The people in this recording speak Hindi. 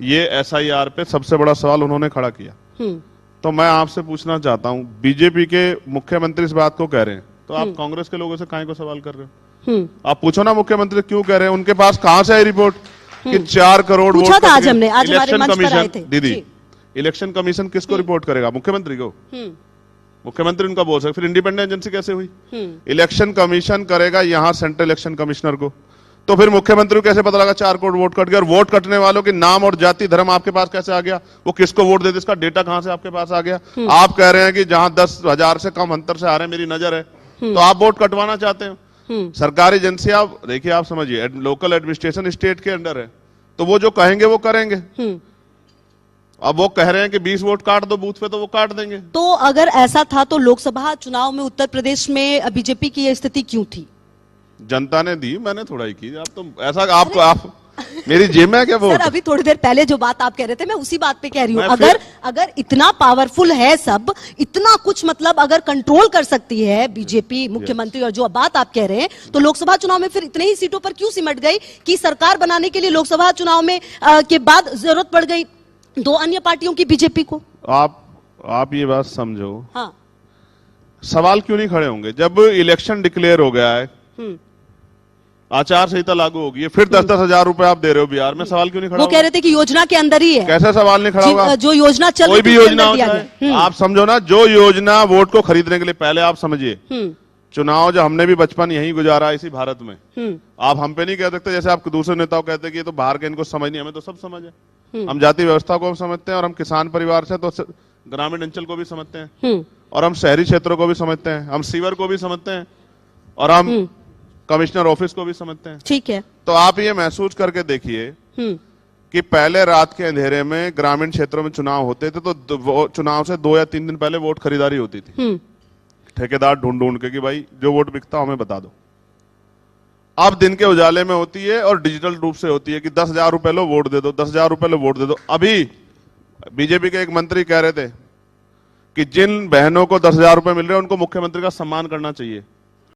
ये एसआईआर पे सबसे बड़ा सवाल उन्होंने खड़ा किया। तो मैं आपसे पूछना चाहता हूँ, बीजेपी के मुख्यमंत्री इस बात को कह रहे हैं, तो आप कांग्रेस के लोगों से काहे को सवाल कर रहे हो? आप पूछो ना मुख्यमंत्री क्यों कह रहे हैं, उनके पास कहां से आई रिपोर्ट कि 4 करोड़ वोट? था आज हमने, आज हमारे इलेक्शन मंच पर आए थे। कमीशन दीदी, इलेक्शन कमीशन किसको रिपोर्ट करेगा? मुख्यमंत्री को। मुख्यमंत्री उनका बोल सकते, फिर इंडिपेंडेंट एजेंसी कैसे हुई? इलेक्शन कमीशन करेगा यहाँ सेंट्रल इलेक्शन कमिश्नर को, तो फिर मुख्यमंत्री को कैसे पता लगा 4 करोड़ वोट कट गया? और वोट कटने वालों के नाम और जाति धर्म आपके पास कैसे आ गया? वो किसको वोट देते, इसका डेटा कहां से आपके पास आ गया? आप कह रहे हैं कि जहां 10,000 से कम अंतर से आ रहे हैं, मेरी नजर है, तो आप वोट कटवाना चाहते हैं। सरकारी एजेंसी, आप देखिए, आप समझिए, लोकल एडमिनिस्ट्रेशन स्टेट के अंडर है, तो वो जो कहेंगे वो करेंगे। अब वो कह रहे हैं कि 20 वोट काट दो बूथ पे, तो वो काट देंगे। तो अगर ऐसा था तो लोकसभा चुनाव में उत्तर प्रदेश में बीजेपी की यह स्थिति क्यों थी? जनता ने दी, मैंने थोड़ा ही की। आप तो ऐसा आप मेरी जेब में है क्या वोट? सर, अभी थोड़ी देर पहले जो बात आप कह रहे थे, मैं उसी बात पे कह रही हूँ। मैं अगर इतना पावरफुल है सब, इतना कुछ मतलब अगर कंट्रोल कर सकती है बीजेपी मुख्यमंत्री, और जो बात आप कह रहे हैं, तो लोकसभा चुनाव में फिर इतने ही सीटों पर क्यों सिमट गई कि सरकार बनाने के लिए लोकसभा चुनाव में के बाद जरूरत पड़ गई 2 अन्य पार्टियों की, बीजेपी को? आप ये बात समझो। हाँ, सवाल क्यों नहीं खड़े होंगे जब इलेक्शन डिक्लेयर हो गया है, आचार संहिता लागू होगी है, फिर 10-10 हजार रुपए आप दे रहे हो बिहार में, सवाल क्यों नहीं खड़ा? वो कह रहे थे कि योजना के अंदर ही है। कैसे सवाल नहीं खड़ा होगा? जो योजना चल कोई भी योजना दिया होता है, आप समझो ना, जो योजना वोट को खरीदने के लिए, पहले आप समझिए, चुनाव जो हमने भी बचपन यहीं गुजारा इसी भारत में, आप हम पे नहीं कह सकते जैसे आप दूसरे नेताओं कहते हैं कि ये तो बाहर के, इनको समझ नहीं, हमें तो सब समझ है। हम जाति व्यवस्था को समझते हैं, और हम किसान परिवार से तो ग्रामीण अंचल को भी समझते हैं, और हम शहरी क्षेत्रों को भी समझते हैं, हम सीवर को भी समझते हैं, और हम कमिश्नर ऑफिस को भी समझते हैं। ठीक है। तो आप ये महसूस करके देखिए कि पहले रात के अंधेरे में ग्रामीण क्षेत्रों में चुनाव होते थे, तो चुनाव से 2 या 3 दिन पहले वोट खरीदारी होती थी, ठेकेदार ढूंढ के कि भाई जो वोट बिकता हमें बता दो। अब दिन के उजाले में होती है और डिजिटल रूप से होती है कि 10,000 रुपए लो वोट दे दो, 10,000 रुपए लो वोट दे दो। अभी बीजेपी के एक मंत्री कह रहे थे कि जिन बहनों को 10,000 रुपए मिल रहे हैं उनको मुख्यमंत्री का सम्मान करना चाहिए।